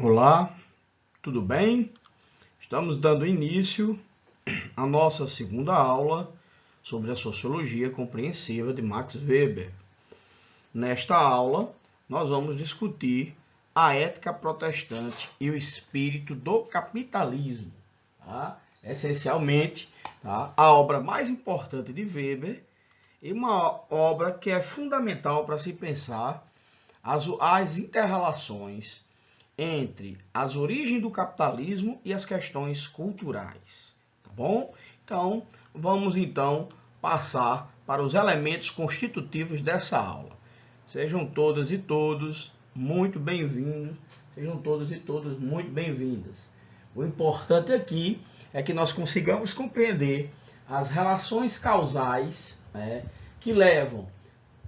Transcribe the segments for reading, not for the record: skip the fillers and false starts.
Olá, tudo bem? Estamos dando início à nossa segunda aula sobre a sociologia compreensiva de Max Weber. Nesta aula, nós vamos discutir a ética protestante e o espírito do capitalismo. Tá? Essencialmente, tá? A obra mais importante de Weber e uma obra que é fundamental para se pensar as interrelações entre as origens do capitalismo e as questões culturais, tá bom? Então, vamos passar para os elementos constitutivos dessa aula. Sejam todas e todos muito bem-vindos, sejam todos e todas muito bem-vindas. O importante aqui é que nós consigamos compreender as relações causais, que levam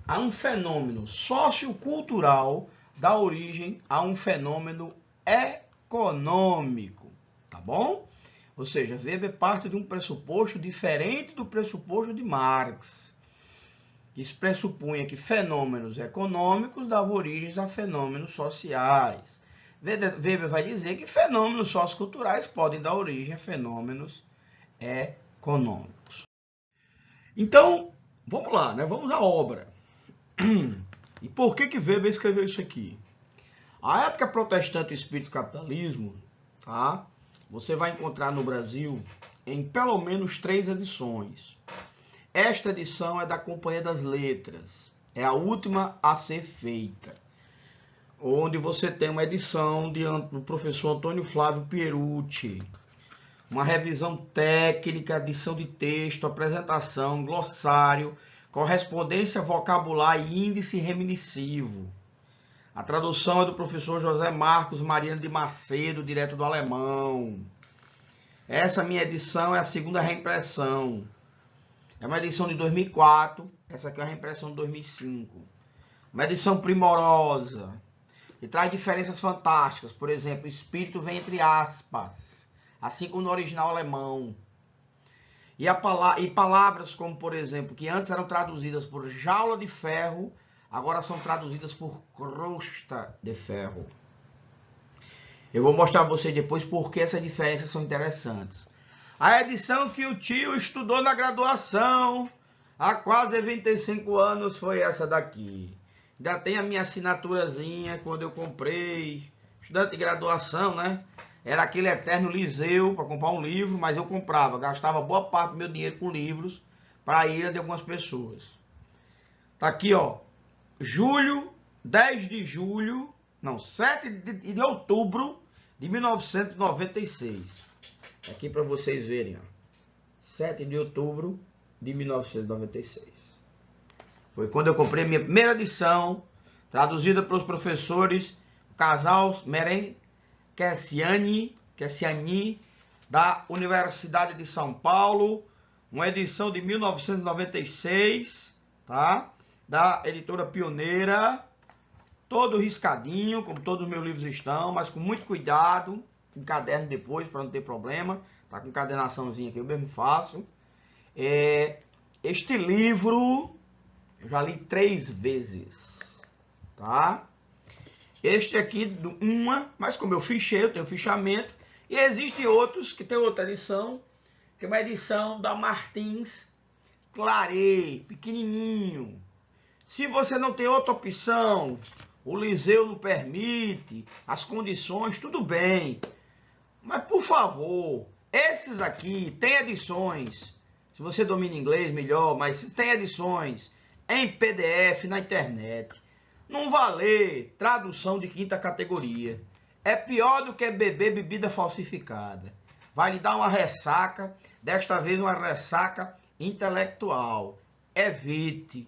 a um fenômeno sociocultural da origem a um fenômeno econômico, tá bom? Ou seja, Weber parte de um pressuposto diferente do pressuposto de Marx. Isso pressupunha que fenômenos econômicos davam origem a fenômenos sociais. Weber vai dizer que fenômenos socioculturais podem dar origem a fenômenos econômicos. Então, vamos lá, né? Vamos à obra. E por que Weber escreveu isso aqui? A ética protestante e o espírito do capitalismo, tá? Você vai encontrar no Brasil em pelo menos 3 edições. Esta edição é da Companhia das Letras, é a última a ser feita, onde você tem uma edição do professor Antônio Flávio Pierucci, uma revisão técnica, edição de texto, apresentação, glossário, correspondência vocabular e índice reminiscivo. A tradução é do professor José Marcos Mariano de Macedo, direto do alemão. Essa minha edição é a segunda reimpressão. É uma edição de 2004, essa aqui é a reimpressão de 2005. Uma edição primorosa, que traz diferenças fantásticas. Por exemplo, espírito vem entre aspas, assim como no original alemão. E palavras como, por exemplo, que antes eram traduzidas por jaula de ferro, agora são traduzidas por crosta de ferro. Eu vou mostrar a vocês depois por que essas diferenças são interessantes. A edição que o tio estudou na graduação há quase 25 anos foi essa daqui. Ainda tem a minha assinaturazinha quando eu comprei, estudante de graduação, né? Era aquele eterno Liseu para comprar um livro, mas eu comprava, gastava boa parte do meu dinheiro com livros para a ira de algumas pessoas. Tá aqui, ó. 7 de outubro de 1996. Aqui para vocês verem, ó. 7 de outubro de 1996. Foi quando eu comprei minha primeira edição, traduzida pelos professores Casal Meren Kessiani, da Universidade de São Paulo, uma edição de 1996, tá? Da editora Pioneira, todo riscadinho, como todos os meus livros estão, mas com muito cuidado, com caderno depois, para não ter problema, tá com encadernaçãozinha que eu mesmo faço. Este livro eu já li 3 vezes, tá? Este aqui, mas como eu fichei, eu tenho fichamento, e existem outros que tem outra edição, que é uma edição da Martins Claret, pequenininho. Se você não tem outra opção, o Liseu não permite, as condições, tudo bem. Mas, por favor, esses aqui tem edições, se você domina inglês, melhor, mas tem edições em PDF na internet. Não vai ler tradução de 5ª categoria. É pior do que beber bebida falsificada. Vai lhe dar uma ressaca, desta vez uma ressaca intelectual. Evite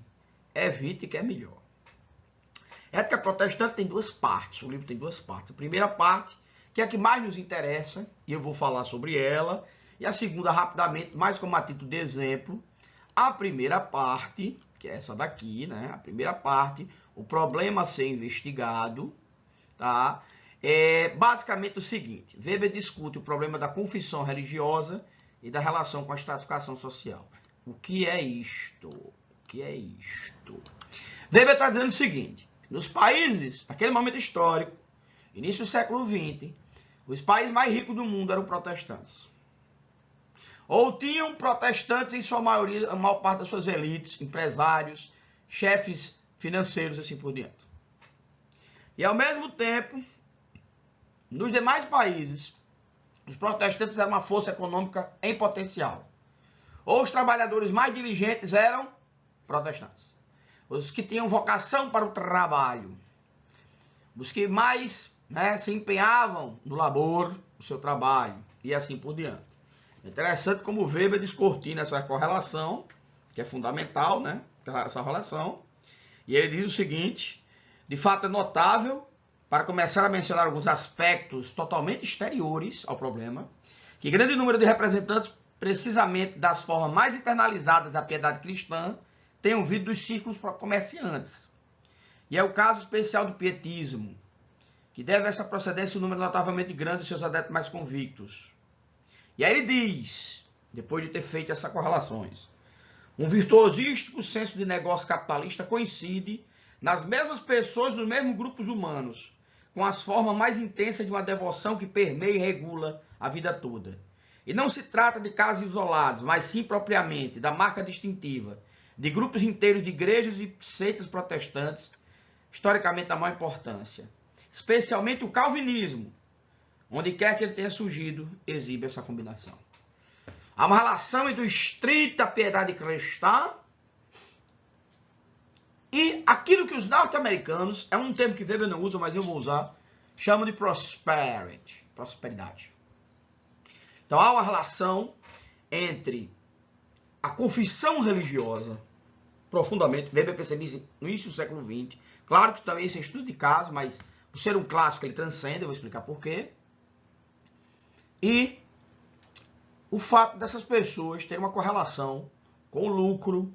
que é melhor. Ética protestante tem 2 partes, o livro tem 2 partes. A primeira parte, que é a que mais nos interessa, e eu vou falar sobre ela, e a segunda, rapidamente, mais como a título de exemplo. A primeira parte, que é essa daqui, né? A primeira parte, o problema a ser investigado, tá? É basicamente o seguinte: Weber discute o problema da confissão religiosa e da relação com a estratificação social. O que é isto? O que é isto? Weber está dizendo o seguinte: nos países, naquele momento histórico, início do século XX, os países mais ricos do mundo eram protestantes. Ou tinham protestantes em sua maioria, a maior parte das suas elites, empresários, chefes financeiros, assim por diante. E ao mesmo tempo, nos demais países, os protestantes eram uma força econômica em potencial. Ou os trabalhadores mais diligentes eram protestantes. Os que tinham vocação para o trabalho. Os que mais se empenhavam no labor, no seu trabalho, e assim por diante. É interessante como Weber descortina essa correlação, que é fundamental, essa relação. E ele diz o seguinte: de fato é notável, para começar a mencionar alguns aspectos totalmente exteriores ao problema, que grande número de representantes, precisamente das formas mais internalizadas da piedade cristã, tenham vindo dos círculos comerciantes. E é o caso especial do pietismo, que deve a essa procedência um número notavelmente grande de seus adeptos mais convictos. E aí ele diz, depois de ter feito essas correlações, um virtuosístico senso de negócio capitalista coincide nas mesmas pessoas dos mesmos grupos humanos, com as formas mais intensas de uma devoção que permeia e regula a vida toda. E não se trata de casos isolados, mas sim propriamente da marca distintiva de grupos inteiros de igrejas e seitas protestantes, historicamente da maior importância. Especialmente o calvinismo, onde quer que ele tenha surgido, exibe essa combinação. Há uma relação entre a estrita piedade cristã e aquilo que os norte-americanos, é um termo que Weber não usa, mas eu vou usar, chamam de prosperidade. Então há uma relação entre a confissão religiosa, profundamente, Weber percebeu isso no início do século XX, claro que também isso é estudo de caso, mas por ser um clássico ele transcende, eu vou explicar por quê, e o fato dessas pessoas terem uma correlação com o lucro,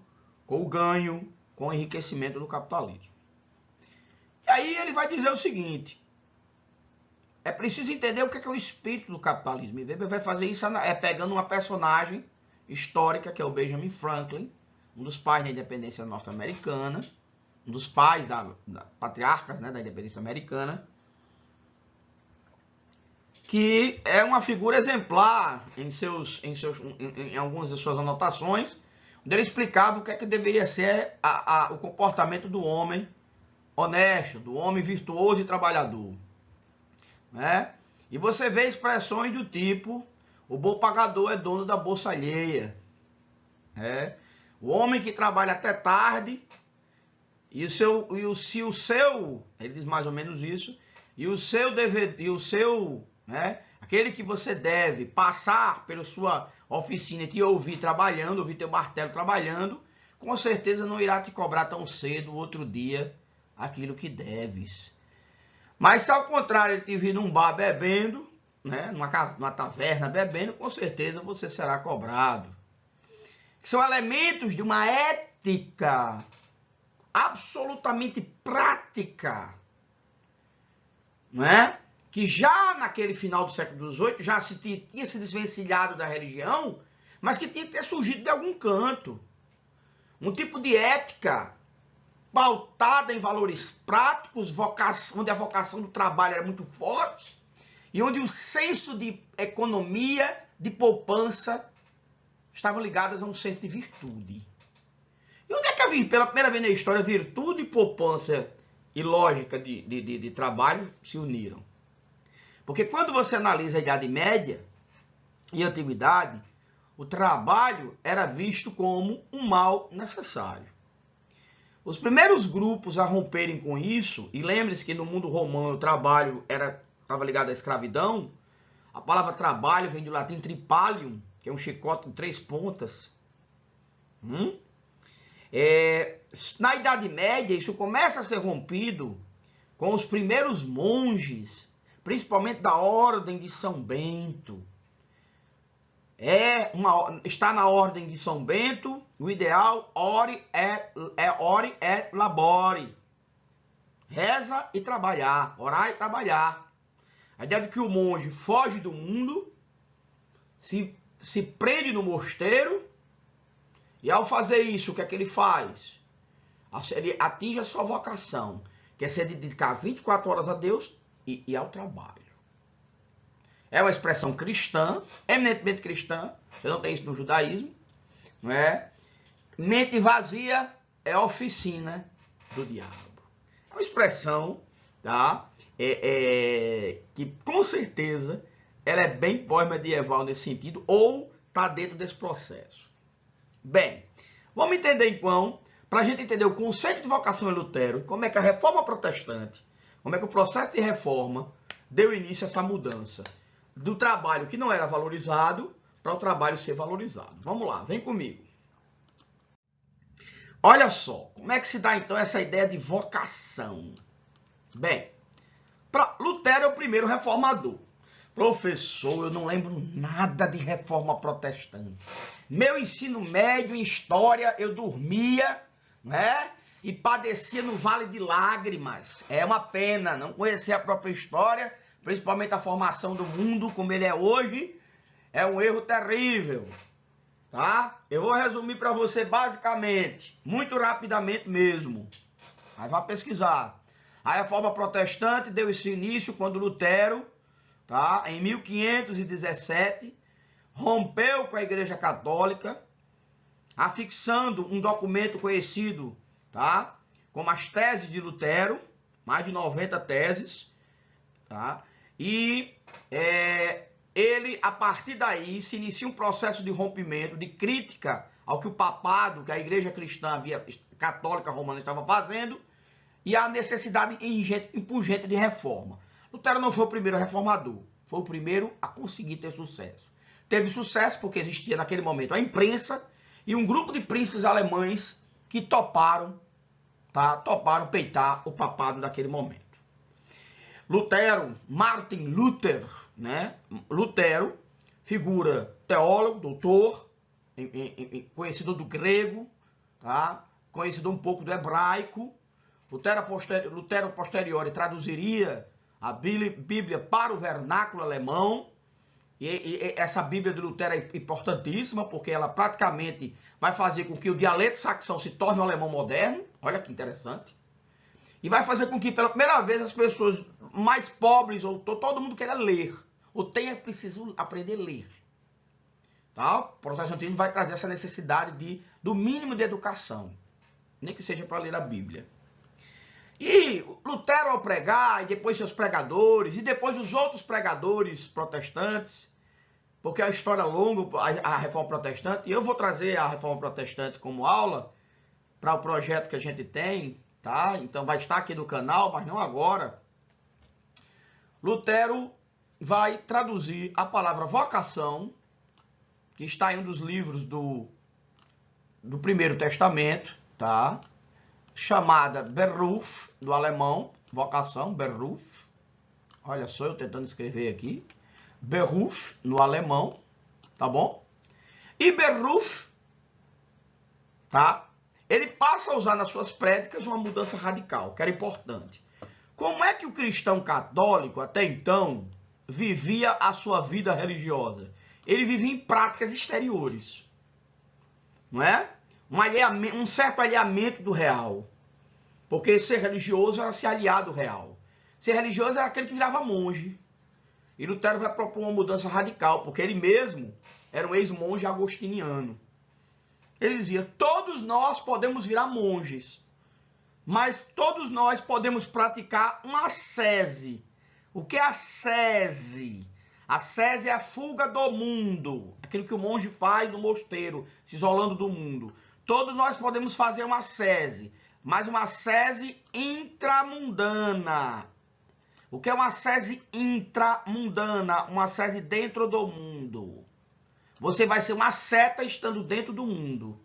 com o ganho, com o enriquecimento do capitalismo. E aí ele vai dizer o seguinte: é preciso entender o que é o espírito do capitalismo. E Weber vai fazer isso pegando uma personagem histórica, que é o Benjamin Franklin, um dos pais da independência norte-americana, um dos pais patriarcas da independência americana, que é uma figura exemplar em algumas de suas anotações, onde ele explicava o que é que deveria ser o comportamento do homem honesto, do homem virtuoso e trabalhador. E você vê expressões do tipo: o bom pagador é dono da bolsa alheia. O homem que trabalha até tarde, ele diz mais ou menos isso, aquele que você deve passar pela sua oficina e te ouvir trabalhando, ouvir teu martelo trabalhando, com certeza não irá te cobrar tão cedo, outro dia, aquilo que deves. Mas se ao contrário ele te vir num bar bebendo, numa taverna bebendo, com certeza você será cobrado. São elementos de uma ética absolutamente prática, que já naquele final do século XVIII já tinha se desvencilhado da religião, mas que tinha que ter surgido de algum canto. Um tipo de ética pautada em valores práticos, onde a vocação do trabalho era muito forte, e onde o senso de economia, de poupança, estavam ligadas a um senso de virtude. E onde é que pela primeira vez na história, virtude, poupança e lógica de trabalho se uniram? Porque quando você analisa a Idade Média e a Antiguidade, o trabalho era visto como um mal necessário. Os primeiros grupos a romperem com isso, e lembre-se que no mundo romano o trabalho estava ligado à escravidão, a palavra trabalho vem do latim tripalium, que é um chicote com 3 pontas. Na Idade Média, isso começa a ser rompido com os primeiros monges, principalmente da Ordem de São Bento. Está na Ordem de São Bento o ideal ore et labore. Reza e trabalhar, orar e trabalhar. A ideia de que o monge foge do mundo, se prende no mosteiro, e ao fazer isso, o que é que ele faz? Ele atinge a sua vocação, que é se dedicar 24 horas a Deus e ao trabalho. É uma expressão cristã, eminentemente cristã. Você não tem isso no judaísmo, não é? Mente vazia é oficina do diabo. É uma expressão, tá? Que com certeza ela é bem pós-medieval nesse sentido, ou está dentro desse processo. Bem, vamos entender então, para a gente entender o conceito de vocação em Lutero, como é que a reforma protestante, como é que o processo de reforma deu início a essa mudança do trabalho que não era valorizado para o trabalho ser valorizado. Vamos lá, vem comigo. Olha só, como é que se dá então essa ideia de vocação? Bem, Lutero é o primeiro reformador. Professor, eu não lembro nada de reforma protestante. Meu ensino médio em história, eu dormia, né? E padecia no Vale de Lágrimas. É uma pena não conhecer a própria história, principalmente a formação do mundo como ele é hoje. É um erro terrível, tá? Eu vou resumir para você basicamente, muito rapidamente mesmo. Aí vá pesquisar. A reforma protestante deu esse início quando Lutero, tá, em 1517, rompeu com a Igreja Católica, afixando um documento conhecido, tá, como as teses de Lutero, mais de 90 teses, tá, e ele, a partir daí, se inicia um processo de rompimento, de crítica ao que o papado, que a Igreja cristã católica romana estava fazendo, e a necessidade impungente de reforma. Lutero não foi o primeiro reformador, foi o primeiro a conseguir ter sucesso. Teve sucesso porque existia naquele momento a imprensa e um grupo de príncipes alemães que toparam peitar o papado naquele momento. Lutero, Martin Luther, né? Lutero, figura teólogo, doutor, conhecido do grego, tá? Conhecido um pouco do hebraico. Lutero posteriori traduziria a Bíblia para o vernáculo alemão. E essa Bíblia de Lutero é importantíssima, porque ela praticamente vai fazer com que o dialeto saxão se torne um alemão moderno. Olha que interessante. E vai fazer com que, pela primeira vez, as pessoas mais pobres, ou todo mundo queira ler, ou tenha preciso aprender a ler. Tá? O protestantismo vai trazer essa necessidade do mínimo de educação, nem que seja para ler a Bíblia. E Lutero ao pregar, e depois seus pregadores, e depois os outros pregadores protestantes, porque a história é longa, a reforma protestante, e eu vou trazer a reforma protestante como aula para o projeto que a gente tem, tá? Então vai estar aqui no canal, mas não agora. Lutero vai traduzir a palavra vocação, que está em um dos livros do Primeiro Testamento, tá? Chamada Beruf, do alemão, vocação, Beruf. Olha só, eu tentando escrever aqui. Beruf, no alemão, tá bom? E Beruf, tá? Ele passa a usar nas suas prédicas uma mudança radical, que era importante. Como é que o cristão católico, até então, vivia a sua vida religiosa? Ele vivia em práticas exteriores, não é? Um certo alinhamento do real. Porque ser religioso era se aliar do real. Ser religioso era aquele que virava monge. E Lutero vai propor uma mudança radical, porque ele mesmo era um ex-monge agostiniano. Ele dizia, todos nós podemos virar monges, mas todos nós podemos praticar uma ascese. O que é ascese? A ascese é a fuga do mundo, aquilo que o monge faz no mosteiro, se isolando do mundo. Todos nós podemos fazer uma ascese, mas uma ascese intramundana. O que é uma ascese intramundana? Uma ascese dentro do mundo. Você vai ser uma asceta estando dentro do mundo.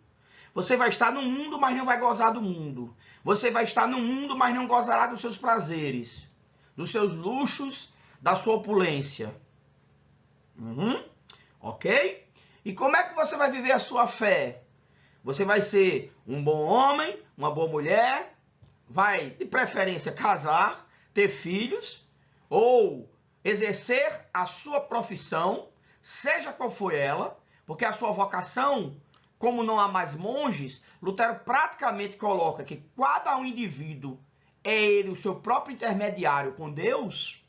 Você vai estar no mundo, mas não vai gozar do mundo. Você vai estar no mundo, mas não gozará dos seus prazeres, dos seus luxos, da sua opulência. Ok? E como é que você vai viver a sua fé? Você vai ser um bom homem, uma boa mulher, vai, de preferência, casar, ter filhos, ou exercer a sua profissão, seja qual for ela, porque a sua vocação, como não há mais monges, Lutero praticamente coloca que cada um indivíduo é ele o seu próprio intermediário com Deus,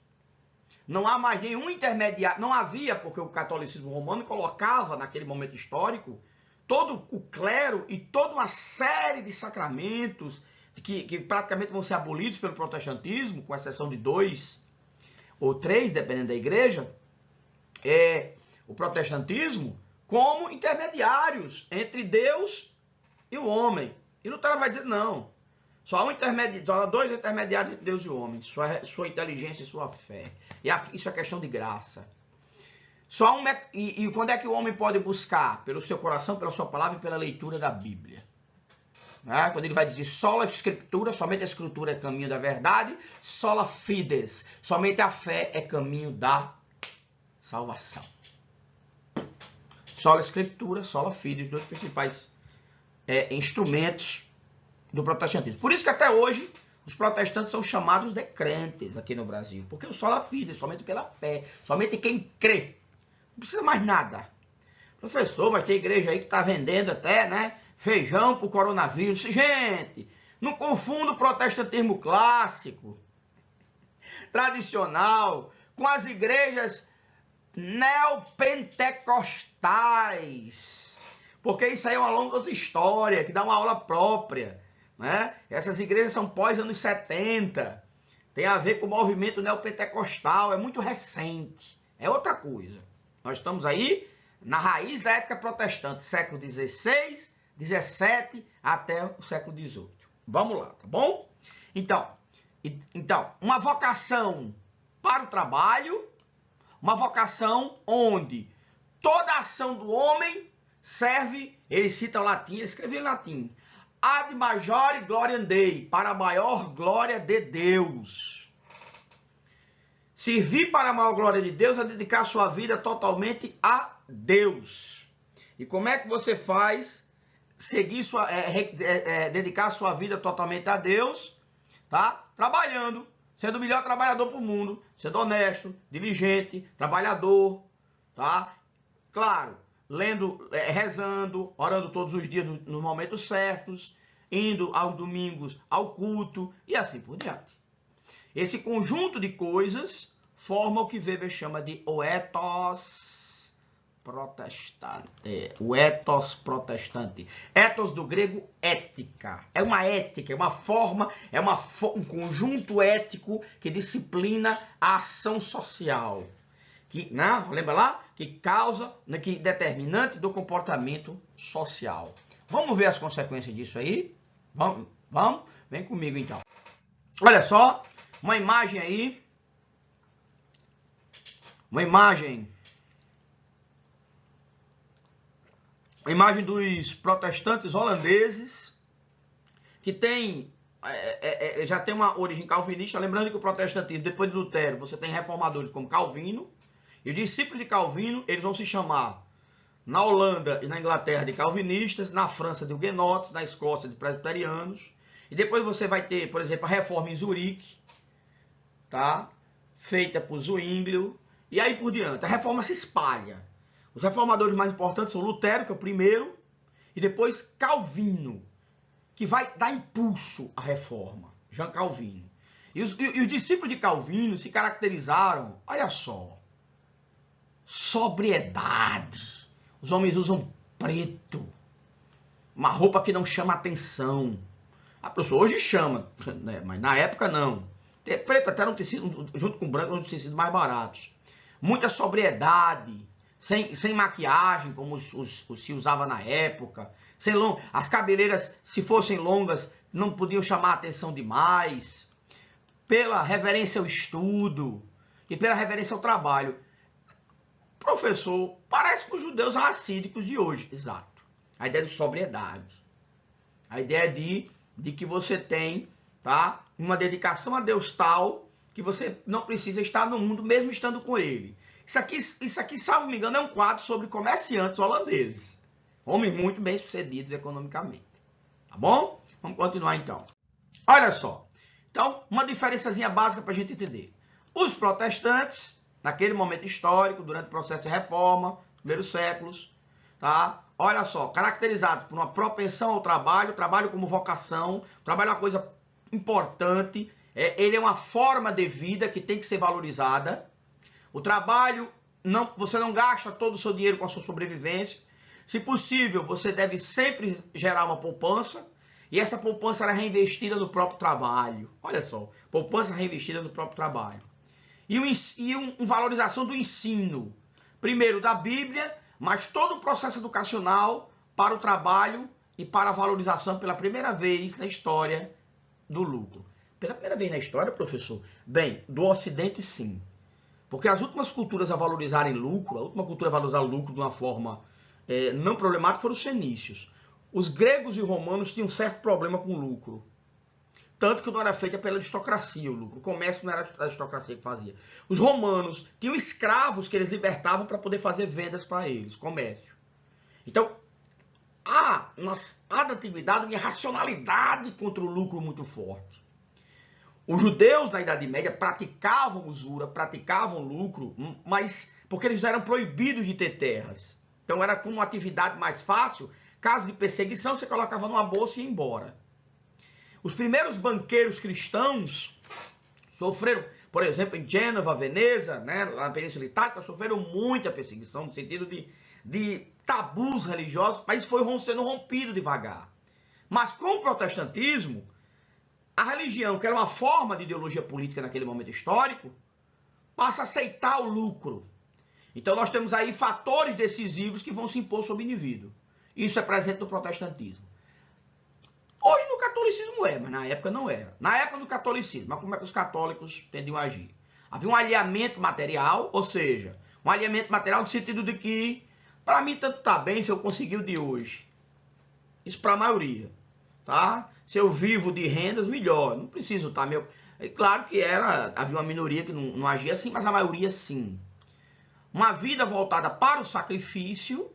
não há mais nenhum intermediário, não havia, porque o catolicismo romano colocava, naquele momento histórico, todo o clero e toda uma série de sacramentos que praticamente vão ser abolidos pelo protestantismo, com exceção de 2 ou 3, dependendo da igreja, o protestantismo como intermediários entre Deus e o homem. E Lutero vai dizer, não, só há 2 intermediários entre Deus e o homem, sua inteligência e sua fé. E isso é questão de graça. E quando é que o homem pode buscar? Pelo seu coração, pela sua palavra e pela leitura da Bíblia. Né? Quando ele vai dizer sola escritura, somente a escritura é caminho da verdade, sola fides, somente a fé é caminho da salvação. Sola escritura, sola fides, os 2 principais instrumentos do protestantismo. Por isso que até hoje os protestantes são chamados de crentes aqui no Brasil, porque o sola fides, somente pela fé, somente quem crê. Não precisa mais nada. Professor, mas tem igreja aí que está vendendo até, né, feijão para o coronavírus. Gente, não confunda o protestantismo clássico, tradicional, com as igrejas neopentecostais. Porque isso aí é uma longa história, que dá uma aula própria. Né? Essas igrejas são pós-anos 70. Tem a ver com o movimento neopentecostal. É muito recente. É outra coisa. Nós estamos aí na raiz da ética protestante, século XVI, XVII até o século XVIII. Vamos lá, tá bom? Então, uma vocação para o trabalho, uma vocação onde toda a ação do homem serve, ele cita o latim, ele escreveu em latim, ad majore gloriam Dei, para a maior glória de Deus. Servir para a maior glória de Deus é dedicar sua vida totalmente a Deus. E como é que você faz dedicar sua vida totalmente a Deus? Tá? Trabalhando, sendo o melhor trabalhador para o mundo, sendo honesto, diligente, trabalhador, tá? Claro, lendo, rezando, orando todos os dias nos momentos certos, indo aos domingos ao culto e assim por diante. Esse conjunto de coisas forma o que Weber chama de o ethos protestante. O ethos protestante. Ethos do grego ética. É uma ética, é uma forma, um conjunto ético que disciplina a ação social. Que, né, lembra lá? Que causa, que determinante do comportamento social. Vamos ver as consequências disso aí? Vamos? Vem comigo então. Olha só. Uma imagem aí, uma imagem dos protestantes holandeses, que já tem uma origem calvinista. Lembrando que o protestantismo, depois de Lutero, você tem reformadores como Calvino, e os discípulos de Calvino, eles vão se chamar, na Holanda e na Inglaterra, de calvinistas, na França, de huguenotes, na Escócia, de presbiterianos, e depois você vai ter, por exemplo, a reforma em Zurique, tá? Feita por Zwinglio, e aí por diante. A reforma se espalha. Os reformadores mais importantes são Lutero, que é o primeiro, e depois Calvino, que vai dar impulso à reforma. Jean Calvino. E os discípulos de Calvino se caracterizaram, olha só, sobriedade. Os homens usam preto, uma roupa que não chama atenção. A pessoa hoje chama, né? Mas na época não. Preto até no tecido, junto com branco, nos tecidos mais baratos. Muita sobriedade, sem maquiagem, como se usava na época. As cabeleiras, se fossem longas, não podiam chamar a atenção demais. Pela reverência ao estudo e pela reverência ao trabalho. Professor, parece com os judeus racídicos de hoje. Exato. A ideia de sobriedade. A ideia de que você tem, tá, uma dedicação a Deus tal que você não precisa estar no mundo mesmo estando com ele. Isso aqui, salvo me engano, é um quadro sobre comerciantes holandeses. Homens muito bem sucedidos economicamente. Tá bom? Vamos continuar então. Olha só. Então, uma diferençazinha básica para a gente entender. Os protestantes, naquele momento histórico, durante o processo de reforma, primeiros séculos, tá? Olha só, caracterizados por uma propensão ao trabalho, trabalho como vocação, trabalho é uma coisa importante, ele é uma forma de vida que tem que ser valorizada, o trabalho, você não gasta todo o seu dinheiro com a sua sobrevivência. Se possível, você deve sempre gerar uma poupança, e essa poupança era reinvestida no próprio trabalho. Olha só, poupança reinvestida no próprio trabalho. E uma valorização do ensino, primeiro da Bíblia, mas todo o processo educacional para o trabalho e para a valorização pela primeira vez na história do lucro. Pela primeira vez na história, professor? Bem, do Ocidente sim. Porque as últimas culturas a valorizarem lucro, a última cultura a valorizar lucro de uma forma não problemática foram os fenícios. Os gregos e romanos tinham um certo problema com o lucro. Tanto que não era feita pela aristocracia o lucro. O comércio não era a aristocracia que fazia. Os romanos tinham escravos que eles libertavam para poder fazer vendas para eles, comércio. Então, há na antiguidade uma racionalidade contra o lucro muito forte. Os judeus na Idade Média praticavam usura, praticavam lucro, mas porque eles não eram proibidos de ter terras. Então era como uma atividade mais fácil. Caso de perseguição, você colocava numa bolsa e ia embora. Os primeiros banqueiros cristãos sofreram, por exemplo, em Gênova, Veneza, né, lá na Península Itálica, sofreram muita perseguição, no sentido de tabus religiosos, mas isso foi sendo rompido devagar. Mas com o protestantismo, a religião, que era uma forma de ideologia política naquele momento histórico, passa a aceitar o lucro. Então nós temos aí fatores decisivos que vão se impor sobre o indivíduo. Isso é presente no protestantismo. Hoje no catolicismo mas na época não era. Na época do catolicismo, mas como é que os católicos tendiam a agir? Havia um alinhamento material, ou seja, um alinhamento material no sentido de que, para mim, tanto tá bem se eu conseguir o de hoje. Isso para a maioria, tá? Se eu vivo de rendas, melhor. Não preciso, tá? É claro que havia uma minoria que não agia assim, mas a maioria sim. Uma vida voltada para o sacrifício,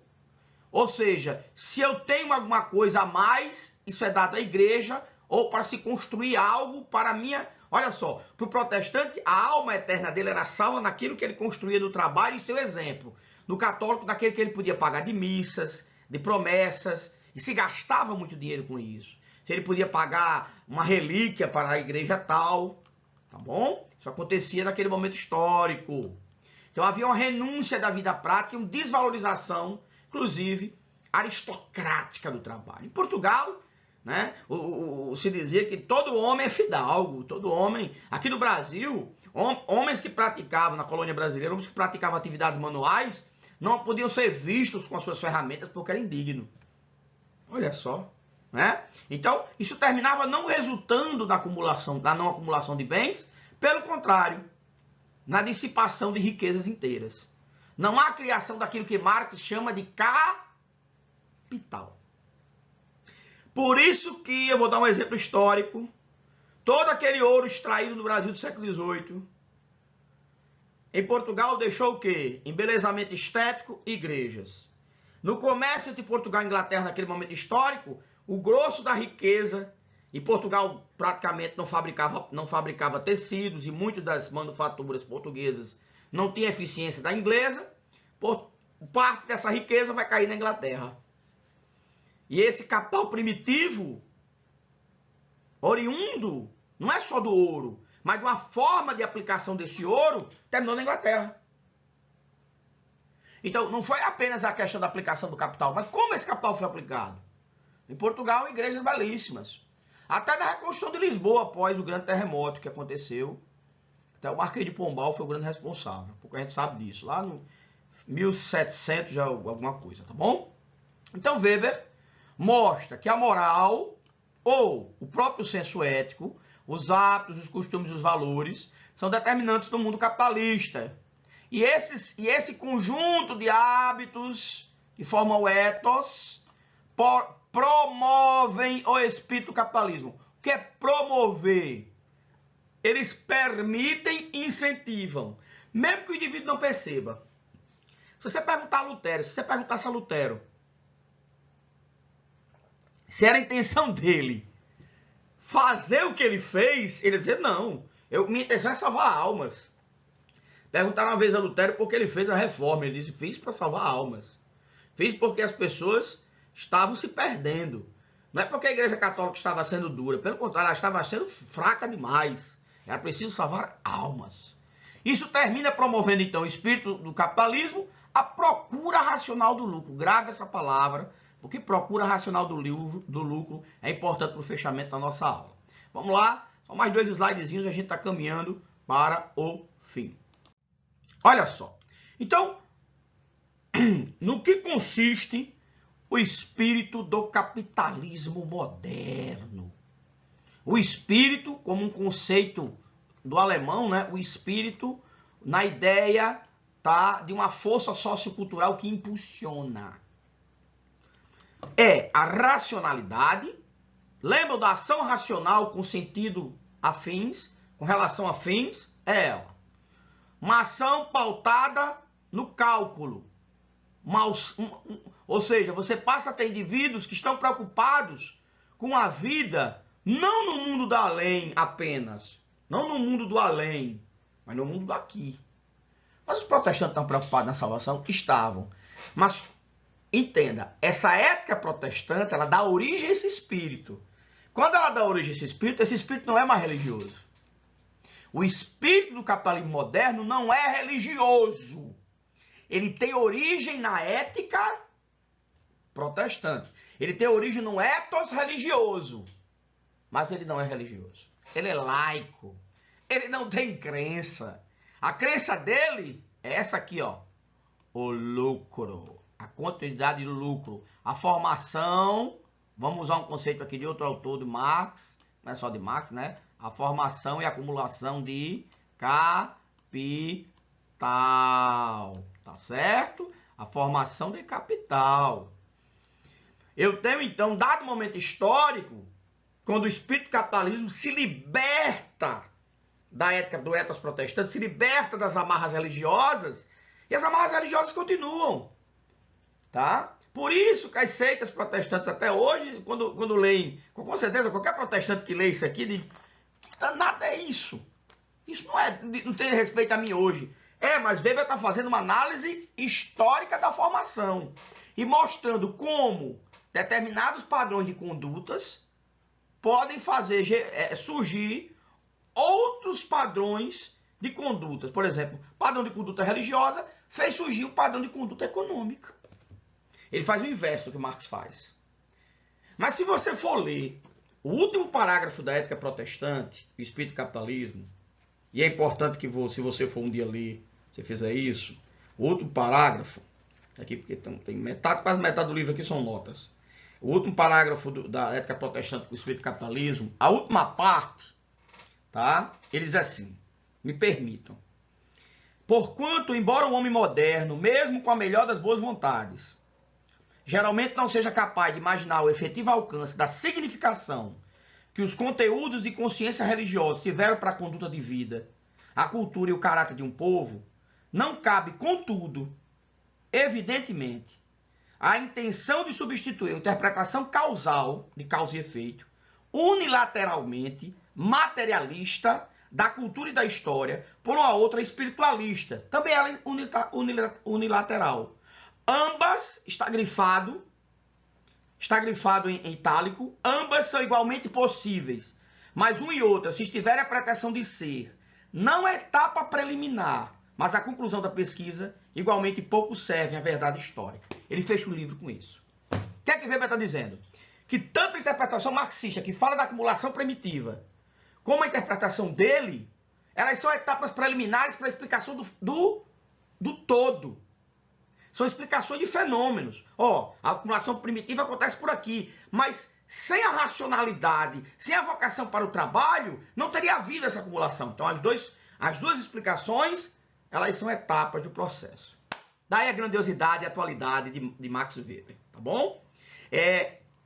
ou seja, se eu tenho alguma coisa a mais, isso é dado à igreja, ou para se construir algo para a minha... Olha só, para o protestante, a alma eterna dele era salva naquilo que ele construía no trabalho e seu exemplo. No católico, naquele que ele podia pagar de missas, de promessas, e se gastava muito dinheiro com isso. Se ele podia pagar uma relíquia para a igreja tal, tá bom? Isso acontecia naquele momento histórico. Então havia uma renúncia da vida prática e uma desvalorização, inclusive, aristocrática do trabalho. Em Portugal, né, se dizia que todo homem é fidalgo, todo homem... Aqui no Brasil, homens que praticavam, na colônia brasileira, homens que praticavam atividades manuais, não podiam ser vistos com as suas ferramentas porque era indigno. Olha só. Né? Então, isso terminava não resultando da não acumulação de bens, pelo contrário, na dissipação de riquezas inteiras. Não há criação daquilo que Marx chama de capital. Por isso que, eu vou dar um exemplo histórico, todo aquele ouro extraído no Brasil do século XVIII, em Portugal deixou o quê? Embelezamento estético e igrejas. No comércio entre Portugal e Inglaterra, naquele momento histórico, o grosso da riqueza, e Portugal praticamente não fabricava tecidos, e muitas das manufaturas portuguesas não tinha eficiência da inglesa, parte dessa riqueza vai cair na Inglaterra. E esse capital primitivo, oriundo, não é só do ouro, mas de uma forma de aplicação desse ouro, terminou na Inglaterra. Então, não foi apenas a questão da aplicação do capital, mas como esse capital foi aplicado. Em Portugal, igrejas belíssimas. Até na reconstrução de Lisboa, após o grande terremoto que aconteceu. Até o Marquês de Pombal foi o grande responsável, porque a gente sabe disso. Lá no 1700 já alguma coisa, tá bom? Então, Weber mostra que a moral, ou o próprio senso ético, os hábitos, os costumes e os valores, são determinantes do mundo capitalista. E esse conjunto de hábitos que formam o ethos promovem o espírito do capitalismo. O que é promover? Eles permitem e incentivam, mesmo que o indivíduo não perceba. Se você perguntar a Lutero, se você perguntasse a Lutero se era a intenção dele fazer o que ele fez, ele ia dizer, não, minha intenção é salvar almas. Perguntaram uma vez a Lutero por que ele fez a reforma. Ele disse, fiz para salvar almas. Fiz porque as pessoas estavam se perdendo. Não é porque a igreja católica estava sendo dura. Pelo contrário, ela estava sendo fraca demais. Era preciso salvar almas. Isso termina promovendo, então, o espírito do capitalismo, a procura racional do lucro. Grave essa palavra, porque procura racional do lucro é importante para o fechamento da nossa aula. Vamos lá, só mais 2 slidezinhos e a gente está caminhando para o fim. Olha só. Então, no que consiste o espírito do capitalismo moderno? O espírito, como um conceito do alemão, né? O espírito na ideia, tá, de uma força sociocultural que impulsiona. É a racionalidade. Lembra da ação racional com sentido afins, com relação a fins? É ela. Uma ação pautada no cálculo. Ou seja, você passa a ter indivíduos que estão preocupados com a vida, não no mundo do além apenas, não no mundo do além, mas no mundo daqui. Mas os protestantes estão preocupados na salvação? Estavam. Mas entenda, essa ética protestante, ela dá origem a esse espírito. Quando ela dá origem a esse espírito não é mais religioso. O espírito do capitalismo moderno não é religioso. Ele tem origem na ética protestante. Ele tem origem no ethos religioso. Mas ele não é religioso. Ele é laico. Ele não tem crença. A crença dele é essa aqui, ó. O lucro. A continuidade do lucro. A formação. Vamos usar um conceito aqui de outro autor, de Marx. Não é só de Marx, né? A formação e acumulação de capital. Tá certo? A formação de capital. Eu tenho, então, dado momento histórico, quando o espírito do capitalismo se liberta da ética do ethos protestante, se liberta das amarras religiosas, e as amarras religiosas continuam. Tá? Por isso que as seitas protestantes até hoje, quando leem, com certeza, qualquer protestante que lê isso aqui, diz, que danado é isso? Isso não tem respeito a mim hoje. Mas Weber está fazendo uma análise histórica da formação e mostrando como determinados padrões de condutas podem fazer surgir outros padrões de condutas. Por exemplo, padrão de conduta religiosa fez surgir um padrão de conduta econômica. Ele faz o inverso do que Marx faz. Mas se você for ler o último parágrafo da Ética Protestante, o Espírito do Capitalismo, e é importante que se você for um dia ler, você fizer isso, o último parágrafo, aqui porque tem quase metade do livro aqui são notas. O último parágrafo da Ética Protestante do Espírito do Capitalismo, a última parte, tá? Ele diz assim, me permitam. Porquanto, embora o homem moderno, mesmo com a melhor das boas vontades, geralmente não seja capaz de imaginar o efetivo alcance da significação que os conteúdos de consciência religiosa tiveram para a conduta de vida, a cultura e o caráter de um povo, não cabe, contudo, evidentemente, a intenção de substituir a interpretação causal, de causa e efeito, unilateralmente materialista da cultura e da história, por uma outra espiritualista, também ela unilateral. Ambas, está grifado em itálico, ambas são igualmente possíveis, mas uma e outra, se estiverem a pretensão de ser, não é etapa preliminar, mas a conclusão da pesquisa, igualmente pouco servem à verdade histórica. Ele fecha o livro com isso. O que é que Weber está dizendo? Que tanto a interpretação marxista, que fala da acumulação primitiva, como a interpretação dele, elas são etapas preliminares para a explicação do todo. São explicações de fenômenos. A acumulação primitiva acontece por aqui, mas sem a racionalidade, sem a vocação para o trabalho, não teria havido essa acumulação. Então, as duas explicações, elas são etapas do processo. Daí a grandiosidade e a atualidade de Max Weber, tá bom?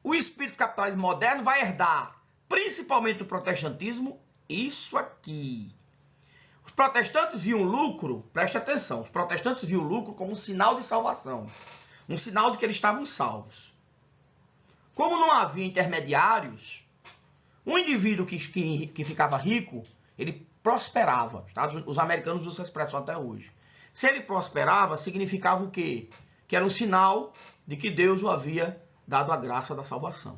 O espírito do capitalismo moderno vai herdar, principalmente do protestantismo, isso aqui. Os protestantes viam lucro, preste atenção, os protestantes viam lucro como um sinal de salvação, um sinal de que eles estavam salvos. Como não havia intermediários, um indivíduo que ficava rico, ele prosperava. Os americanos usam essa expressão até hoje. Se ele prosperava, significava o quê? Que era um sinal de que Deus o havia dado a graça da salvação.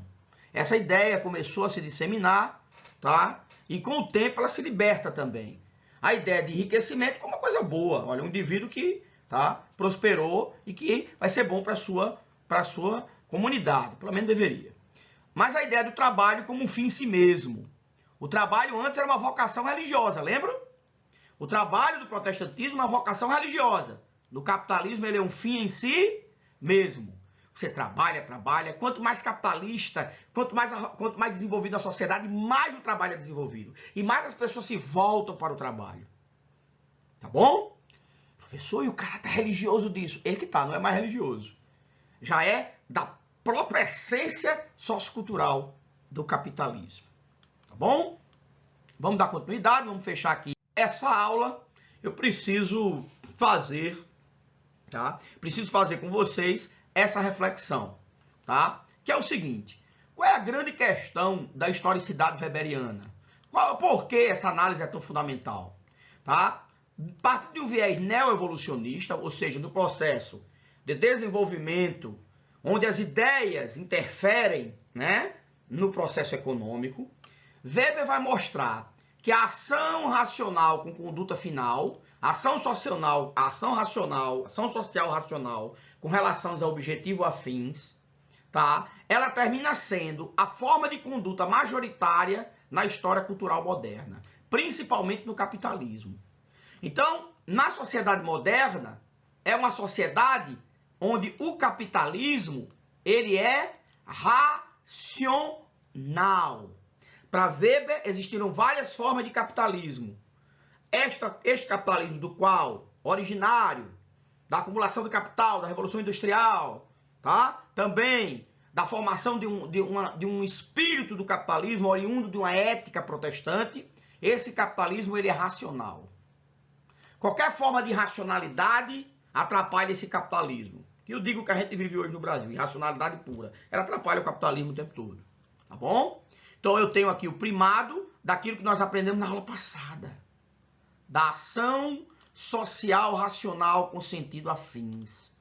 Essa ideia começou a se disseminar, tá? E com o tempo ela se liberta também. a ideia de enriquecimento como uma coisa boa. Olha, um indivíduo que prosperou e que vai ser bom para a sua comunidade, pelo menos deveria. Mas a ideia do trabalho como um fim em si mesmo. O trabalho antes era uma vocação religiosa, lembra? O trabalho do protestantismo é uma vocação religiosa. No capitalismo ele é um fim em si mesmo. Você trabalha, trabalha. Quanto mais capitalista, quanto mais desenvolvido a sociedade, mais o trabalho é desenvolvido. E mais as pessoas se voltam para o trabalho. Tá bom? Professor, e o caráter religioso disso? Ele que tá, não é mais religioso. Já é da própria essência sociocultural do capitalismo. Tá bom? Vamos dar continuidade, vamos fechar aqui essa aula. Eu preciso fazer, Preciso fazer com vocês essa reflexão, Que é o seguinte: qual é a grande questão da historicidade weberiana? Por que essa análise é tão fundamental? Parte de um viés neoevolucionista, ou seja, do processo de desenvolvimento, onde as ideias interferem, no processo econômico, Weber vai mostrar que a ação racional com conduta final, ação social racional com relações a objetivo afins, ela termina sendo a forma de conduta majoritária na história cultural moderna, principalmente no capitalismo. Então, na sociedade moderna, é uma sociedade onde o capitalismo ele é racional. Para Weber, existiram várias formas de capitalismo. Este capitalismo do qual, originário da acumulação do capital, da Revolução Industrial, também da formação de um espírito do capitalismo oriundo de uma ética protestante, esse capitalismo ele é racional. Qualquer forma de irracionalidade atrapalha esse capitalismo. E eu digo que a gente vive hoje no Brasil, irracionalidade pura. Ela atrapalha o capitalismo o tempo todo. Tá bom? Então eu tenho aqui o primado daquilo que nós aprendemos na aula passada. Da ação social racional com sentido afins.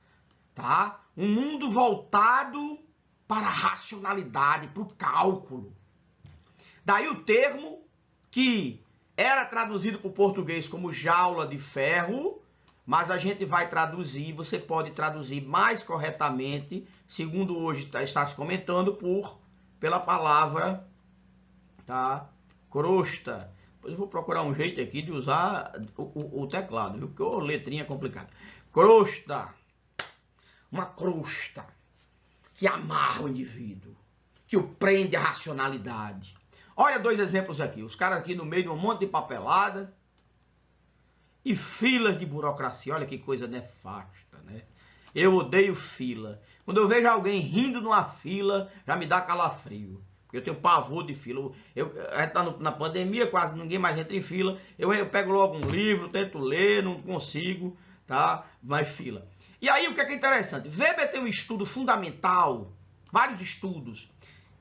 Um mundo voltado para a racionalidade, para o cálculo. Daí o termo que era traduzido para o português como jaula de ferro, mas a gente vai traduzir, você pode traduzir mais corretamente, segundo hoje está se comentando, pela palavra crosta. Depois eu vou procurar um jeito aqui de usar o teclado, viu? Porque a letrinha é complicada. Crosta. Uma crosta que amarra o indivíduo, que o prende à racionalidade. Olha dois exemplos aqui. Os caras aqui no meio de um monte de papelada e filas de burocracia. Olha que coisa nefasta, né? Eu odeio fila. Quando eu vejo alguém rindo numa fila, já me dá calafrio. Porque eu tenho pavor de fila. A gente tá na pandemia, quase ninguém mais entra em fila. Eu pego logo um livro, tento ler, não consigo, Mas fila. E aí o que é interessante? Weber tem um estudo fundamental, vários estudos.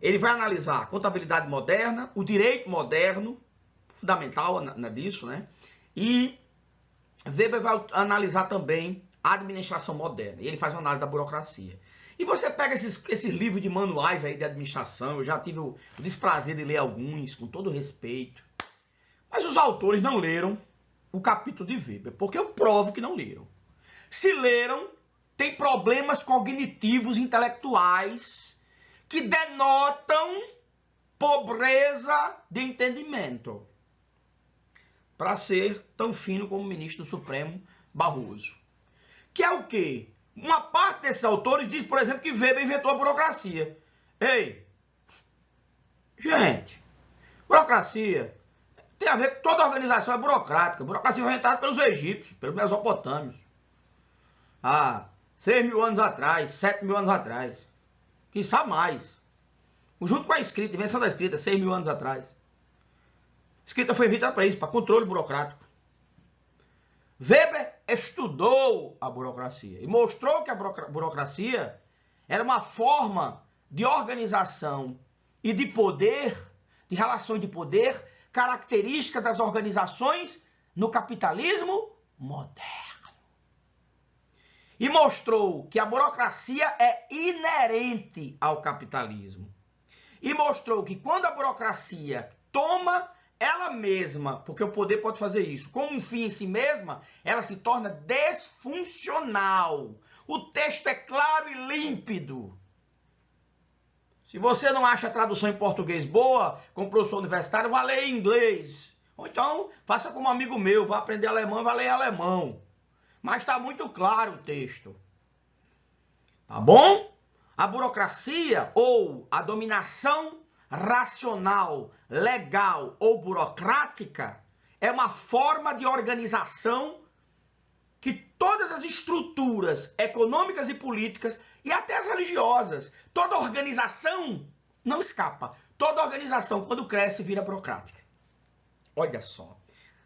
Ele vai analisar a contabilidade moderna, o direito moderno, fundamental disso, E Weber vai analisar também a administração moderna. E ele faz uma análise da burocracia. E você pega esses livros de manuais aí de administração, eu já tive o desprazer de ler alguns, com todo respeito. Mas os autores não leram o capítulo de Weber, porque eu provo que não leram. Se leram, tem problemas cognitivos intelectuais que denotam pobreza de entendimento. Para ser tão fino como o ministro do Supremo Barroso. Que é o quê? Uma parte desses autores diz, por exemplo, que Weber inventou a burocracia. Ei, gente, burocracia tem a ver com toda organização é burocrática. Burocracia foi inventada pelos egípcios, pelos mesopotâmios. 6.000 anos atrás, 7.000 anos atrás. Quiçá mais. Junto com a escrita, invenção da escrita, 6.000 anos atrás. A escrita foi inventada para isso, para controle burocrático. Weber estudou a burocracia e mostrou que a burocracia era uma forma de organização e de poder, de relações de poder, característica das organizações no capitalismo moderno. E mostrou que a burocracia é inerente ao capitalismo. E mostrou que quando a burocracia toma ela mesma, porque o poder pode fazer isso, como um fim em si mesma, ela se torna desfuncional. O texto é claro e límpido. Se você não acha a tradução em português boa, como professor universitário, vá ler em inglês. Ou então, faça como um amigo meu, vá aprender alemão e vá ler alemão. Mas está muito claro o texto. Tá bom? A burocracia ou a dominação racional, legal ou burocrática é uma forma de organização que todas as estruturas econômicas e políticas e até as religiosas, toda organização não escapa. Toda organização, quando cresce, vira burocrática. Olha só.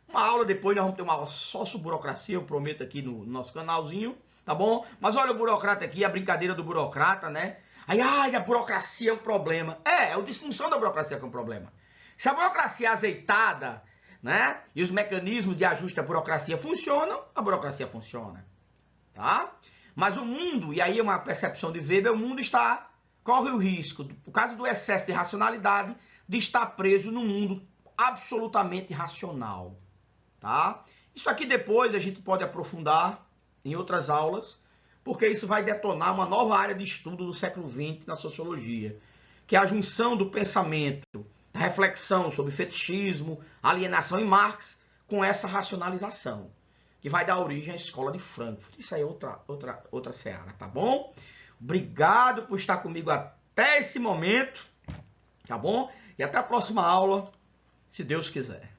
Uma aula depois, nós vamos ter uma aula só sobre burocracia, eu prometo aqui no nosso canalzinho, tá bom? Mas olha o burocrata aqui, a brincadeira do burocrata, né? Aí, a burocracia é um problema. É a disfunção da burocracia que é um problema. Se a burocracia é azeitada, né? E os mecanismos de ajuste da burocracia funcionam, a burocracia funciona, tá? Mas o mundo, e aí é uma percepção de Weber, o mundo corre o risco, por causa do excesso de racionalidade, de estar preso num mundo absolutamente racional, tá? Isso aqui depois a gente pode aprofundar em outras aulas, porque isso vai detonar uma nova área de estudo do século XX na sociologia, que é a junção do pensamento, da reflexão sobre fetichismo, alienação em Marx, com essa racionalização, que vai dar origem à escola de Frankfurt. Isso aí é outra seara, tá bom? Obrigado por estar comigo até esse momento, tá bom? E até a próxima aula, se Deus quiser.